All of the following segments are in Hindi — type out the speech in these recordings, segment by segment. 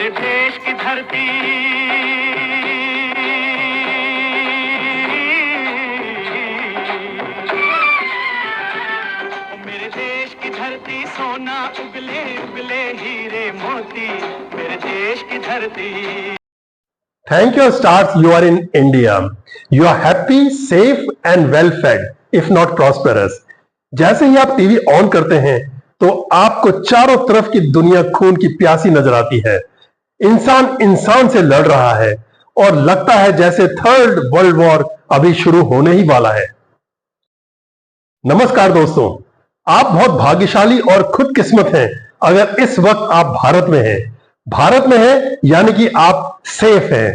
मेरे देश की धरती, मेरे देश की धरती, सोना उगले उगले हीरे मोती, मेरे देश की धरती। Thank your stars, you are in India. You are happy, safe and well fed, if not prosperous. जैसे ही आप टीवी ऑन करते हैं तो आपको चारों तरफ की दुनिया खून की प्यासी नजर आती है। इंसान इंसान से लड़ रहा है और लगता है जैसे थर्ड वर्ल्ड वॉर अभी शुरू होने ही वाला है। नमस्कार दोस्तों, आप बहुत भाग्यशाली और खुदकिस्मत हैं अगर इस वक्त आप भारत में हैं। भारत में है यानी कि आप सेफ हैं।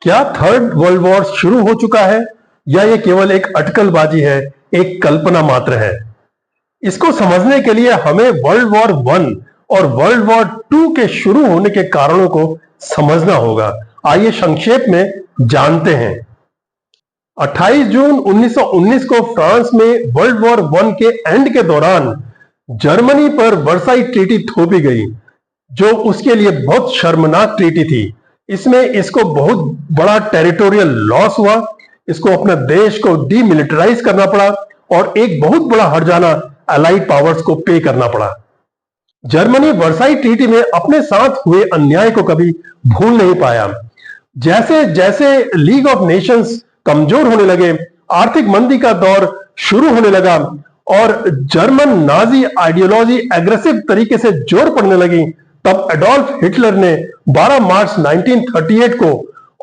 क्या थर्ड वर्ल्ड वॉर शुरू हो चुका है या ये केवल एक अटकलबाजी है, एक कल्पना मात्र है? इसको समझने के लिए हमें वर्ल्ड वॉर 1 और वर्ल्ड वॉर 2 के शुरू होने के कारणों को समझना होगा। आइए संक्षेप में जानते हैं। 28 जून 1919 को फ्रांस में वर्ल्ड वॉर 1 के एंड के दौरान जर्मनी पर वर्साई ट्रीटी थोपी गई, जो उसके लिए बहुत शर्मनाक ट्रीटी थी। इसमें इसको बहुत बड़ा टेरिटोरियल लॉस हुआ, इसको अपने देश को डीमिलिटराइज करना पड़ा और एक बहुत बड़ा हर्जाना अलाइड पावर्स को पे करना पड़ा। जर्मनी वर्साई ट्रीटी में अपने साथ हुए अन्याय को कभी भूल नहीं पाया। जैसे जैसे लीग ऑफ नेशंस कमजोर होने लगे, आर्थिक मंदी का दौर शुरू होने लगा और जर्मन नाजी आइडियोलॉजी एग्रेसिव तरीके से जोर पड़ने लगी, तब एडोल्फ हिटलर ने 12 मार्च 1938 को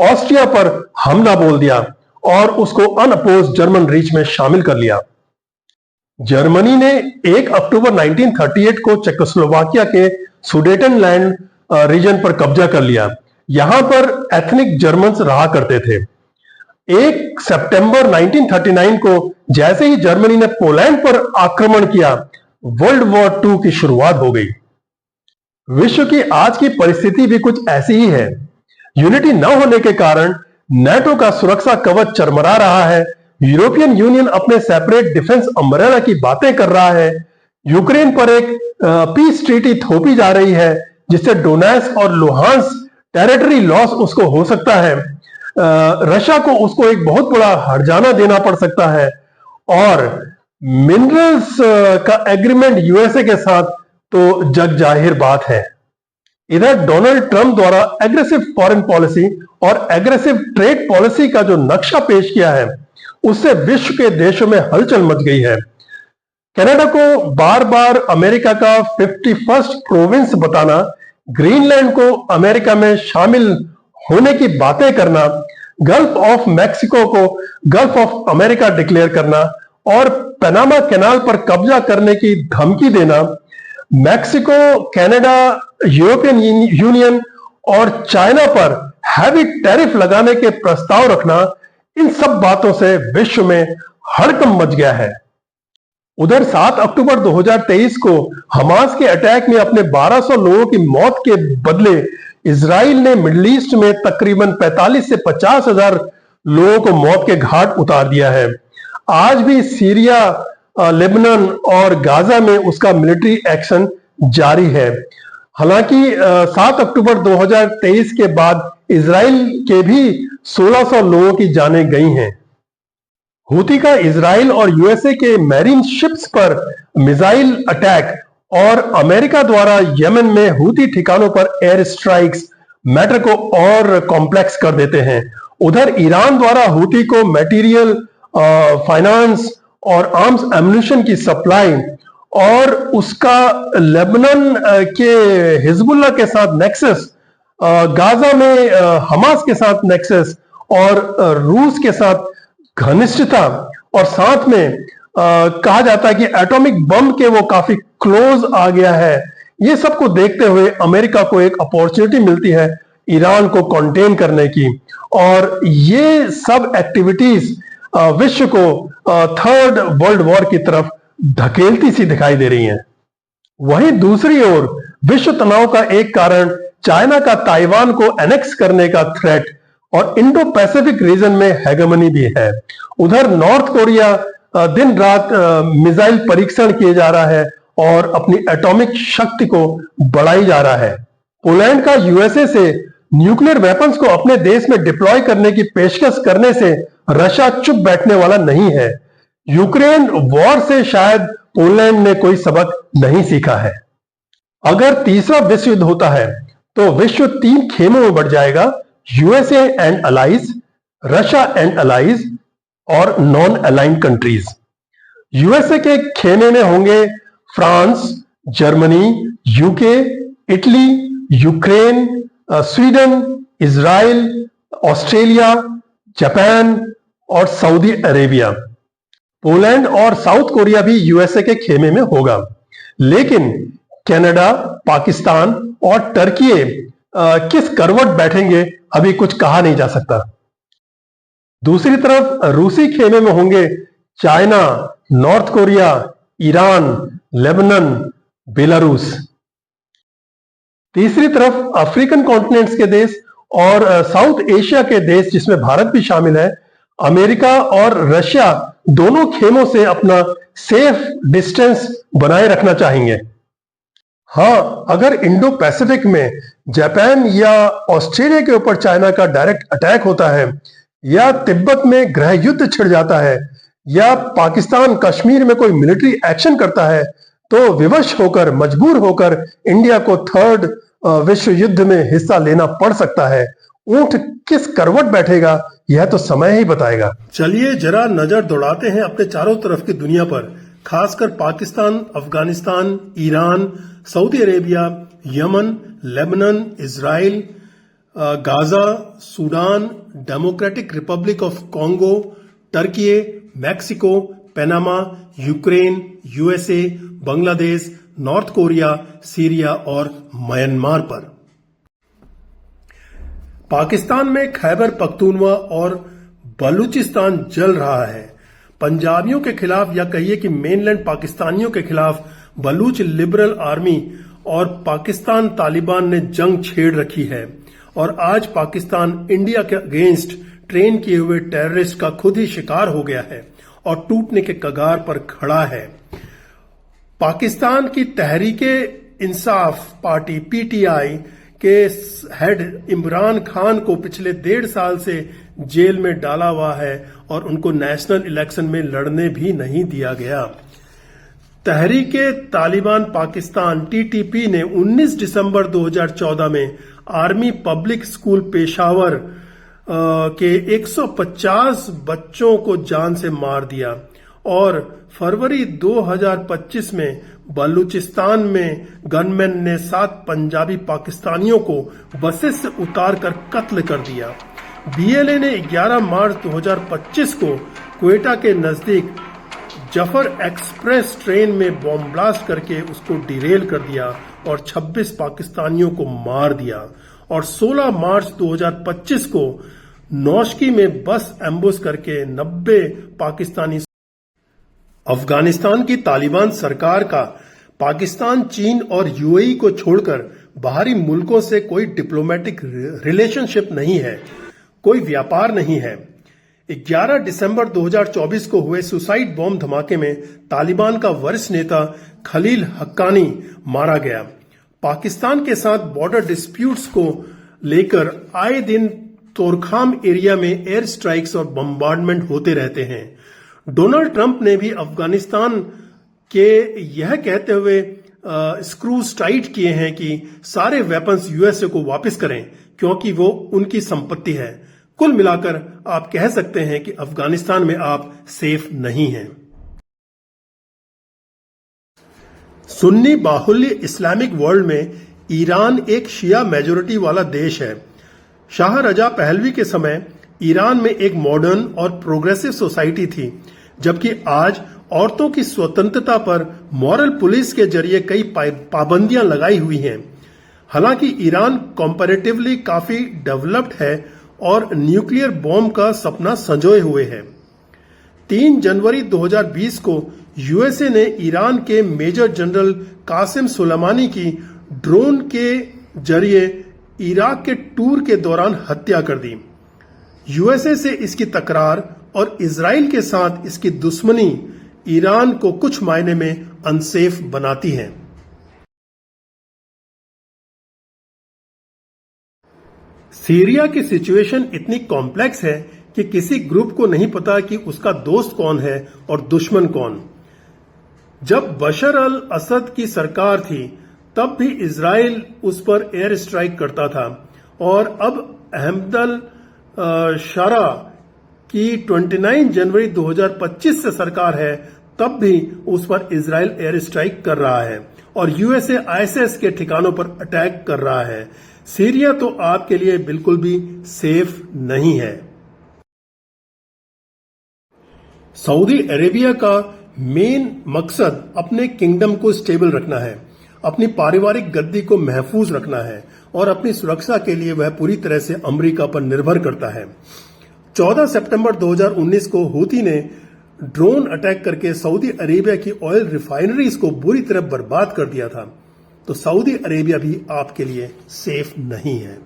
ऑस्ट्रिया पर हमला बोल दिया और उसको अनअपोज्ड जर्मन रीच में शामिल कर लिया। जर्मनी ने 1 अक्टूबर 1938 को चेकोस्लोवाकिया के सुडेटनलैंड रीजन पर कब्जा कर लिया। यहां पर एथनिक जर्मन्स रहा करते थे। 1 सितंबर 1939 को जैसे ही जर्मनी ने पोलैंड पर आक्रमण किया, वर्ल्ड वॉर 2 की शुरुआत हो गई। विश्व की आज की परिस्थिति भी कुछ ऐसी ही है। यूनिटी न होने के कारण नेटो का सुरक्षा कवच चरमरा रहा है। यूरोपियन यूनियन अपने सेपरेट डिफेंस अम्ब्रेला की बातें कर रहा है। यूक्रेन पर एक पीस ट्रीटी थोपी जा रही है, जिससे डोनेट्स्क और लुहांस्क टेरिटरी लॉस उसको हो सकता है। रशिया को उसको एक बहुत बड़ा हर्जाना देना पड़ सकता है और मिनरल्स का एग्रीमेंट यूएसए के साथ तो जग जाहिर बात है। इधर डोनाल्ड ट्रंप द्वारा एग्रेसिव फॉरेन पॉलिसी और एग्रेसिव ट्रेड पॉलिसी का जो नक्शा पेश किया है, उससे विश्व के देशों में हलचल मच गई है। कनाडा को बार बार अमेरिका का 51st प्रोविंस बताना, ग्रीनलैंड को अमेरिका में शामिल होने की बातें करना, गल्फ ऑफ मैक्सिको को गल्फ ऑफ अमेरिका डिक्लेयर करना और पनामा कैनाल पर कब्जा करने की धमकी देना, मैक्सिको, कनाडा, यूरोपियन यूनियन और चाइना पर हैवी टैरिफ लगाने के प्रस्ताव रखना, इन सब बातों से विश्व में हड़कंप मच गया है। उधर 7 अक्टूबर 2023 को हमास के अटैक में अपने 1200 लोगों की मौत के बदले इजराइल ने मिडिल ईस्ट में तकरीबन 45 से 50 हजार लोगों को मौत के घाट उतार दिया है। आज भी सीरिया, लेबनान और गाजा में उसका मिलिट्री एक्शन जारी है। हालांकि 7 अक्टूबर 2023 के बाद इजराइल के भी 1600 लोगों की जानें गई हैं। हूती का इजराइल और यूएसए के मैरीन शिप्स पर मिसाइल अटैक और अमेरिका द्वारा यमन में हूती ठिकानों पर एयर स्ट्राइक्स मैटर को और कॉम्प्लेक्स कर देते हैं। उधर ईरान द्वारा हूती को मटेरियल, फाइनेंस और आर्म्स एम्युनिशन की सप्लाई और उसका लेबनान के हिजबुल्लाह के साथ नेक्सस, गाजा में हमास के साथ नेक्सस और रूस के साथ घनिष्ठता और साथ में कहा जाता है कि एटॉमिक बम के वो काफी क्लोज आ गया है। ये सब को देखते हुए अमेरिका को एक अपॉर्चुनिटी मिलती है ईरान को कंटेन करने की, और ये सब एक्टिविटीज विश्व को थर्ड वर्ल्ड वॉर की तरफ धकेलती सी दिखाई दे रही हैं। वहीं दूसरी ओर विश्व तनाव का एक कारण चाइना का ताइवान को एनेक्स करने का थ्रेट और इंडो पैसिफिक रीजन में हेगेमनी भी है। उधर नॉर्थ कोरिया दिन रात मिसाइल परीक्षण किए जा रहा है और अपनी एटॉमिक शक्ति को बढ़ाई जा रहा है। पोलैंड का यूएसए से न्यूक्लियर वेपन्स को अपने देश में डिप्लॉय करने की पेशकश करने से रशिया चुप बैठने वाला नहीं है। यूक्रेन वॉर से शायद पोलैंड ने कोई सबक नहीं सीखा है। अगर तीसरा विश्व युद्ध होता है तो विश्व 3 खेमों में बढ़ जाएगा, USA and allies, Russia and allies और नॉन अलाइंड कंट्रीज। यूएसए के खेमे में होंगे France, Germany, UK, Italy, Ukraine, Sweden, Israel, Australia, Japan और सऊदी अरेबिया। पोलैंड और साउथ कोरिया भी यूएसए के खेमे में होगा, लेकिन कनाडा, पाकिस्तान और टर्की किस करवट बैठेंगे अभी कुछ कहा नहीं जा सकता। दूसरी तरफ रूसी खेमे में होंगे China, north Korea, Iran, Lebanon, Belarus. तीसरी तरफ अफ्रीकन कॉन्टिनेंट्स के देश और साउथ एशिया के देश जिसमें भारत भी शामिल है। अमेरिका और रशिया दोनों खेमों से अपना सेफ डिस्टेंस बनाए रखना चाहेंगे। हाँ, अगर इंडो पैसिफिक में जापान या ऑस्ट्रेलिया के ऊपर चाइना का डायरेक्ट अटैक होता है, या तिब्बत में गृह युद्ध छिड़ जाता है, या पाकिस्तान कश्मीर में कोई मिलिट्री एक्शन करता है, तो विवश होकर, मजबूर होकर इंडिया को थर्ड विश्व युद्ध में हिस्सा लेना पड़ सकता है। ऊंट किस करवट बैठेगा यह तो समय ही बताएगा। चलिए जरा नजर दौड़ाते हैं अपने चारों तरफ की दुनिया पर, खासकर Pakistan, Afghanistan, Iran, Saudi Arabia, Yemen, Lebanon, Israel, Gaza, Sudan, democratic Republic of Congo, Turkey, Mexico, Panama, Ukraine, USA, Bangladesh, north Korea, Syria और म्यांमार पर। पाकिस्तान में खैबर पख्तूनवा और बलूचिस्तान जल रहा है। पंजाबियों के खिलाफ या कहिए कि मेनलैंड पाकिस्तानियों के खिलाफ बलूच लिबरल आर्मी और पाकिस्तान तालिबान ने जंग छेड़ रखी है, और आज पाकिस्तान इंडिया के अगेंस्ट ट्रेन किए हुए टेररिस्ट का खुद ही शिकार हो गया है और टूटने के कगार पर खड़ा है। पाकिस्तान की तहरीके इंसाफ पार्टी पीटीआई के हेड इमरान खान को पिछले 1.5 साल से जेल में डाला हुआ है और उनको नेशनल इलेक्शन में लड़ने भी नहीं दिया गया। तहरीके तालिबान पाकिस्तान टीटीपी ने 19 दिसंबर 2014 में आर्मी पब्लिक स्कूल पेशावर के 150 बच्चों को जान से मार दिया, और फरवरी 2025 में बलूचिस्तान में गनमैन ने 7 पंजाबी पाकिस्तानियों को बसेस से उतारकर कत्ल कर दिया। बीएलए ने 11 मार्च 2025 को क्वेटा के नजदीक जफर एक्सप्रेस ट्रेन में बॉम्ब ब्लास्ट करके उसको डिरेल कर दिया और 26 पाकिस्तानियों को मार दिया, और 16 मार्च 2025 को नौशकी में बस एम्बुश करके 90 पाकिस्तानी। अफगानिस्तान की तालिबान सरकार का पाकिस्तान, चीन और यूएई को छोड़कर बाहरी मुल्कों से कोई डिप्लोमेटिक रिलेशनशिप नहीं है, कोई व्यापार नहीं है। 11 दिसंबर 2024 को हुए सुसाइड बॉम्ब धमाके में तालिबान का वरिष्ठ नेता खलील हक्कानी मारा गया। पाकिस्तान के साथ बॉर्डर डिस्प्यूट्स को लेकर आए दिन तोरखाम एरिया में एयर स्ट्राइक्स और बम्बार्डमेंट होते रहते हैं। डोनाल्ड ट्रंप ने भी अफगानिस्तान के यह कहते हुए स्क्रूज टाइट किए हैं कि सारे वेपन्स यूएसए को वापस करें क्योंकि वो उनकी संपत्ति है। कुल मिलाकर आप कह सकते हैं कि अफगानिस्तान में आप सेफ नहीं हैं। सुन्नी बाहुल्य इस्लामिक वर्ल्ड में ईरान एक शिया मेजोरिटी वाला देश है। शाह रजा पहलवी के समय ईरान में एक मॉडर्न और प्रोग्रेसिव सोसाइटी थी, जबकि आज औरतों की स्वतंत्रता पर मॉरल पुलिस के जरिए कई पाबंदियां लगाई हुई हैं। हालांकि ईरान कंपैरेटिवली काफी डेवलप्ड है और न्यूक्लियर बॉम्ब का सपना संजोए हुए है। 3 जनवरी 2020 को यूएसए ने ईरान के मेजर जनरल कासिम सुलेमानी की ड्रोन के जरिए इराक के टूर के दौरान हत्या कर दी। यूएसए से इसकी तकरार और इजराइल के साथ इसकी दुश्मनी ईरान को कुछ मायने में अनसेफ बनाती है। सीरिया की सिचुएशन इतनी कॉम्प्लेक्स है कि किसी ग्रुप को नहीं पता कि उसका दोस्त कौन है और दुश्मन कौन। जब बशर अल असद की सरकार थी तब भी इजराइल उस पर एयर स्ट्राइक करता था, और अब अहमद अल शारा की 29 जनवरी 2025 से सरकार है, तब भी उस पर इजराइल एयर स्ट्राइक कर रहा है और यूएसए आईएसएस के ठिकानों पर अटैक कर रहा है। सीरिया तो आपके लिए बिल्कुल भी सेफ नहीं है। सऊदी अरेबिया का मेन मकसद अपने किंगडम को स्टेबल रखना है, अपनी पारिवारिक गद्दी को महफूज रखना है और अपनी सुरक्षा के लिए वह पूरी तरह से अमेरिका पर निर्भर करता है। 14 सितंबर 2019 को हूती ने ड्रोन अटैक करके सऊदी अरेबिया की ऑयल रिफाइनरीज को बुरी तरह बर्बाद कर दिया था, तो सऊदी अरेबिया भी आपके लिए सेफ नहीं है।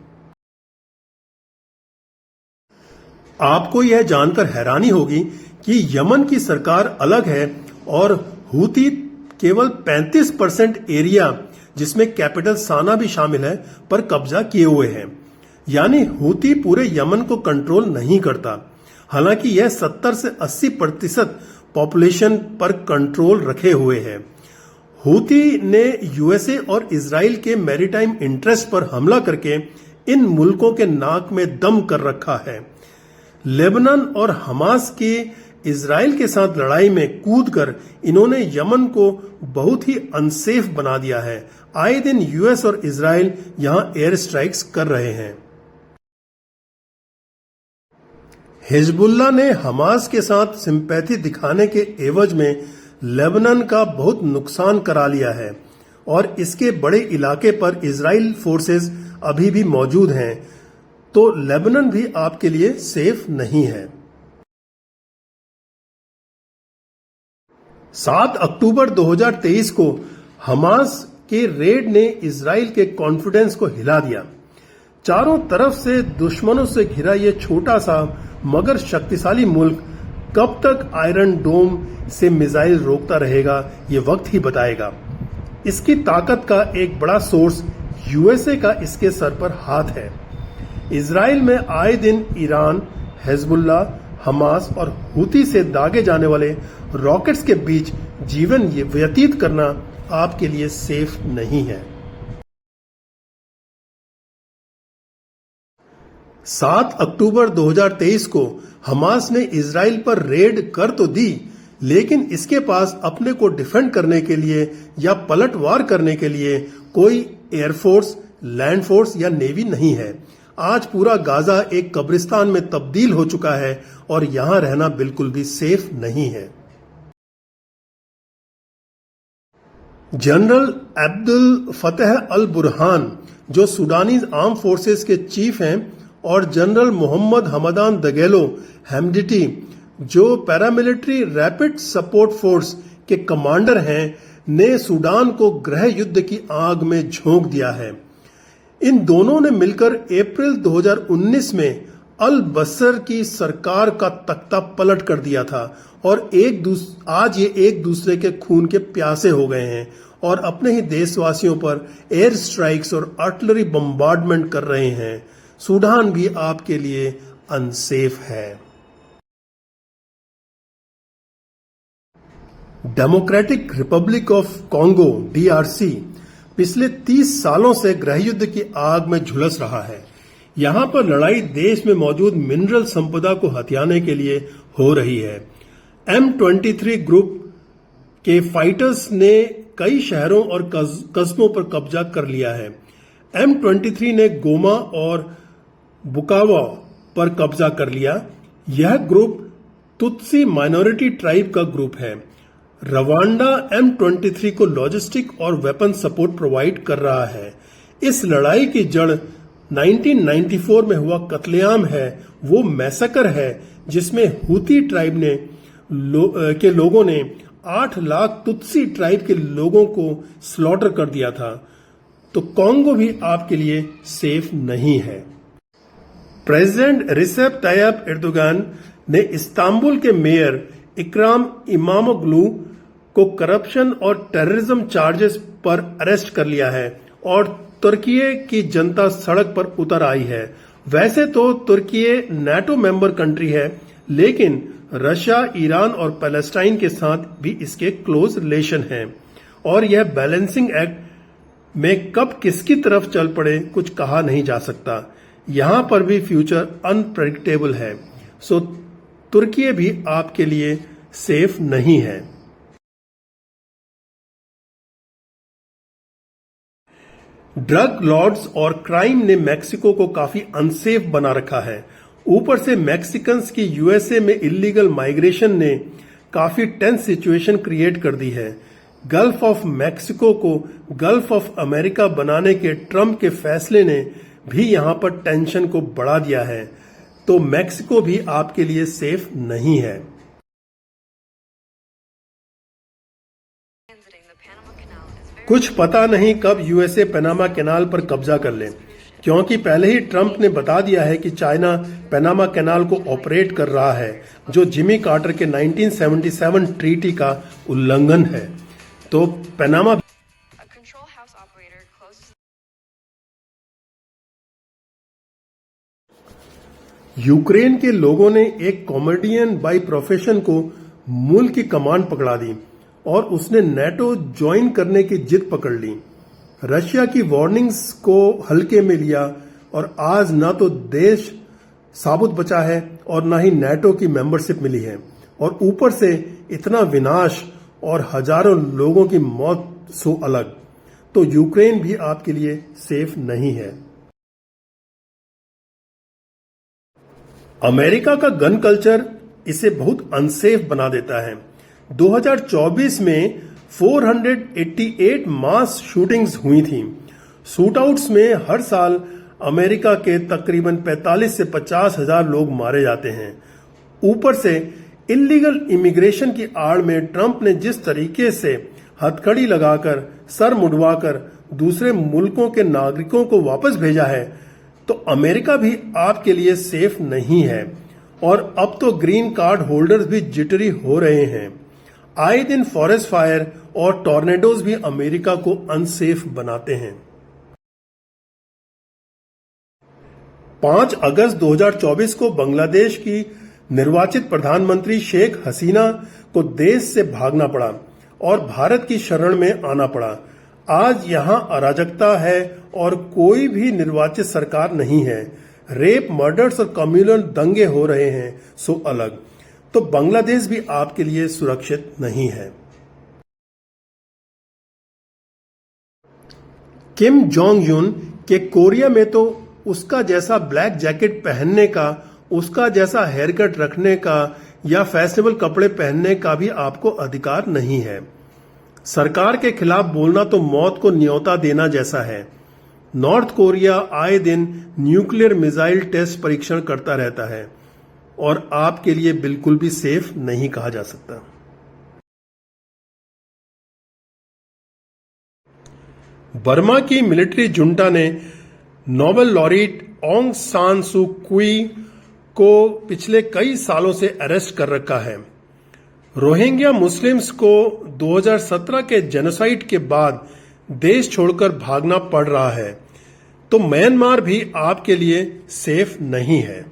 आपको यह जानकर हैरानी होगी कि यमन की सरकार अलग है और हूती केवल 35% एरिया, जिसमें कैपिटल साना भी शामिल है, पर कब्जा किए हुए हैं। यानी हूती पूरे यमन को कंट्रोल नहीं करता, हालांकि यह 70 से 80% पॉपुलेशन पर कंट्रोल रखे हुए है। हूती ने यूएसए और इजराइल के मैरीटाइम इंटरेस्ट पर हमला करके इन मुल्कों के नाक में दम कर रखा है। लेबनान और हमास की इजराइल के साथ लड़ाई में कूदकर इन्होंने यमन को बहुत ही अनसेफ बना दिया है। आए दिन यूएस और इजराइल यहां एयर स्ट्राइक्स कर रहे हैं। हिजबुल्लाह ने हमास के साथ सिंपैथी दिखाने के एवज में लेबनान का बहुत नुकसान करा लिया है और इसके बड़े इलाके पर इजराइल फोर्सेस अभी भी मौजूद हैं, तो लेबनान भी आपके लिए सेफ नहीं है। 7 अक्टूबर 2023 को हमास के रेड ने इजराइल के कॉन्फिडेंस को हिला दिया। चारों तरफ से दुश्मनों से घिरा यह छोटा सा मगर शक्तिशाली मुल्क कब तक आयरन डोम से मिसाइल रोकता रहेगा, ये वक्त ही बताएगा। इसकी ताकत का एक बड़ा सोर्स यूएसए का इसके सर पर हाथ है। इजराइल में आए दिन ईरान, हिजबुल्लाह, हमास और हूती से दागे जाने वाले रॉकेट्स के बीच जीवन व्यतीत करना आपके लिए सेफ नहीं है। 7 अक्टूबर 2023 को हमास ने इजराइल पर रेड कर तो दी, लेकिन इसके पास अपने को डिफेंड करने के लिए या पलटवार करने के लिए कोई एयरफोर्स, लैंड फोर्स या नेवी नहीं है। आज पूरा गाजा एक कब्रिस्तान में तब्दील हो चुका है और यहां रहना बिल्कुल भी सेफ नहीं है। जनरल अब्दुल फतेह अल बुरहान, जो सूडानीज आर्म फोर्सेस के चीफ हैं, और जनरल मोहम्मद हमदान दगेलो हेमडिटी, जो पैरामिलिट्री रैपिड सपोर्ट फोर्स के कमांडर हैं, ने सूडान को गृह युद्ध की आग में झोंक दिया है। इन दोनों ने मिलकर अप्रैल 2019 में अल बसर की सरकार का तख्ता पलट कर दिया था और आज ये एक दूसरे के खून के प्यासे हो गए हैं और अपने ही देशवासियों पर एयर स्ट्राइक्स और आर्टिलरी बम्बार्डमेंट कर रहे हैं। सूडान भी आपके लिए अनसेफ है। Democratic Republic of Congo DRC पिछले 30 सालों से गृहयुद्ध की आग में झुलस रहा है। यहां पर लड़ाई देश में मौजूद मिनरल संपदा को हथियाने के लिए हो रही है। M23 ग्रुप के फाइटर्स ने कई शहरों और कस्बों पर कब्जा कर लिया है। M23 ने गोमा और बुकावा पर कब्जा कर लिया। यह ग्रुप तुत्सी माइनॉरिटी ट्राइब का ग्रुप है। रवांडा M23 को लॉजिस्टिक और वेपन सपोर्ट प्रोवाइड कर रहा है। इस लड़ाई की जड़ 1994 में हुआ कत्लेआम है, वो मैसेकर है जिसमें हूती ट्राइब के लोगों ने 8 लाख तुत्सी ट्राइब के लोगों को स्लॉटर कर दिया था। तो कॉन्गो भी आपके लिए सेफ नहीं है। प्रेसिडेंट रिसेप ताय्यप एर्दोगान ने इस्तांबुल के मेयर इकराम इमामोग्लू को करप्शन और टेररिज्म चार्जेस पर अरेस्ट कर लिया है और तुर्की की जनता सड़क पर उतर आई है वैसे तो तुर्की नाटो मेंबर कंट्री है, लेकिन रशिया, ईरान और पैलेस्टाइन के साथ भी इसके क्लोज रिलेशन हैं और यह बैलेंसिंग एक्ट में कब किसकी तरफ चल पड़े कुछ कहा नहीं जा सकता। यहां पर भी फ्यूचर अनप्रेडिक्टेबल है, सो तुर्की भी आपके लिए सेफ नहीं है। ड्रग लॉर्ड्स और क्राइम ने मैक्सिको को काफी अनसेफ बना रखा है। ऊपर से मैक्सिकन्स की यूएसए में इलीगल माइग्रेशन ने काफी टेंस सिचुएशन क्रिएट कर दी है। गल्फ ऑफ मैक्सिको को गल्फ ऑफ अमेरिका बनाने के ट्रंप के फैसले ने भी यहां पर टेंशन को बढ़ा दिया है, तो मैक्सिको भी आपके लिए सेफ नहीं है। कुछ पता नहीं कब यूएसए पनामा कैनाल पर कब्जा कर ले, क्योंकि पहले ही ट्रंप ने बता दिया है कि चाइना पनामा कैनाल को ऑपरेट कर रहा है, जो जिमी कार्टर के 1977 ट्रीटी का उल्लंघन है। तो पनामा यूक्रेन के लोगों ने एक कॉमेडियन बाय प्रोफेशन को मुल्क की कमान पकड़ा दी और उसने नाटो ज्वाइन करने की जिद पकड़ ली। रशिया की वार्निंग्स को हल्के में लिया और आज ना तो देश साबुत बचा है और ना ही नाटो की मेंबरशिप मिली है, और ऊपर से इतना विनाश और हजारों लोगों की मौत सो अलग। तो यूक्रेन भी आपके लिए सेफ नहीं है। अमेरिका का गन कल्चर इसे बहुत अनसेफ बना देता है। 2024 में 488 मास शूटिंग्स हुई थी। शूटआउट्स में हर साल अमेरिका के तकरीबन 45 से 50 हजार लोग मारे जाते हैं। ऊपर से इलीगल इमिग्रेशन की आड़ में ट्रंप ने जिस तरीके से हथकड़ी लगाकर सर मुड़वाकर दूसरे मुल्कों के नागरिकों को वापस भेजा है, तो अमेरिका भी आपके लिए सेफ नहीं है। और अब तो ग्रीन कार्ड होल्डर्स भी जिटरी हो रहे हैं। आए दिन फॉरेस्ट फायर और टॉर्नेडोज भी अमेरिका को अनसेफ बनाते हैं। 5 अगस्त 2024 को बांग्लादेश की निर्वाचित प्रधानमंत्री शेख हसीना को देश से भागना पड़ा और भारत की शरण में आना पड़ा। आज यहां अराजकता है और कोई भी निर्वाचित सरकार नहीं है। रेप, मर्डर्स और कम्युनल दंगे हो रहे हैं, सो अलग। तो बांग्लादेश भी आपके लिए सुरक्षित नहीं है। किम जोंग यून के कोरिया में तो उसका जैसा ब्लैक जैकेट पहनने का, उसका जैसा हेयर कट रखने का या फैशनेबल कपड़े पहनने का भी आपको अधिकार नहीं है। सरकार के खिलाफ बोलना तो मौत को न्योता देना जैसा है। नॉर्थ कोरिया आए दिन न्यूक्लियर मिसाइल टेस्ट परीक्षण करता रहता है और आपके लिए बिल्कुल भी सेफ नहीं कहा जा सकता। बर्मा की मिलिट्री जुंटा ने नोबेल लॉरेट ऑंग सान सू क्यू को पिछले कई सालों से अरेस्ट कर रखा है। रोहिंग्या मुस्लिम्स को 2017 के जेनोसाइड के बाद देश छोड़कर भागना पड़ रहा है, तो म्यांमार भी आपके लिए सेफ नहीं है।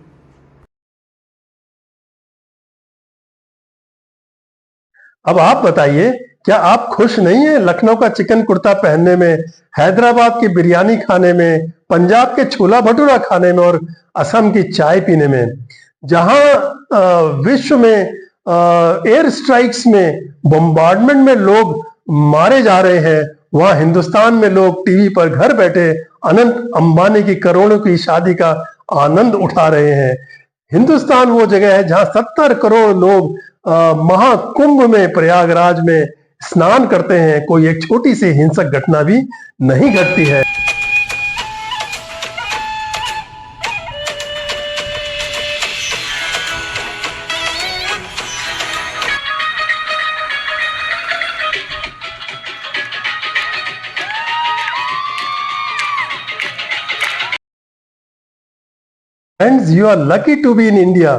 अब आप बताइए, क्या आप खुश नहीं हैं लखनऊ का चिकन कुर्ता पहनने में, हैदराबाद की बिरयानी खाने में, पंजाब के छोला भटूरा खाने में और असम की चाय पीने में? जहां विश्व में एयर स्ट्राइक्स में, बम्बार्डमेंट में लोग मारे जा रहे हैं, वहां हिंदुस्तान में लोग टीवी पर घर बैठे अनंत अंबानी की करोड़ों की शादी का आनंद उठा रहे हैं। हिंदुस्तान वो जगह है जहां 70 करोड़ लोग महाकुंभ में, प्रयागराज में स्नान करते हैं। कोई एक छोटी सी हिंसक घटना भी नहीं घटती है। Friends, you are lucky to be in India.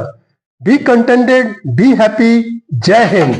Be contented, be happy. Jai Hind.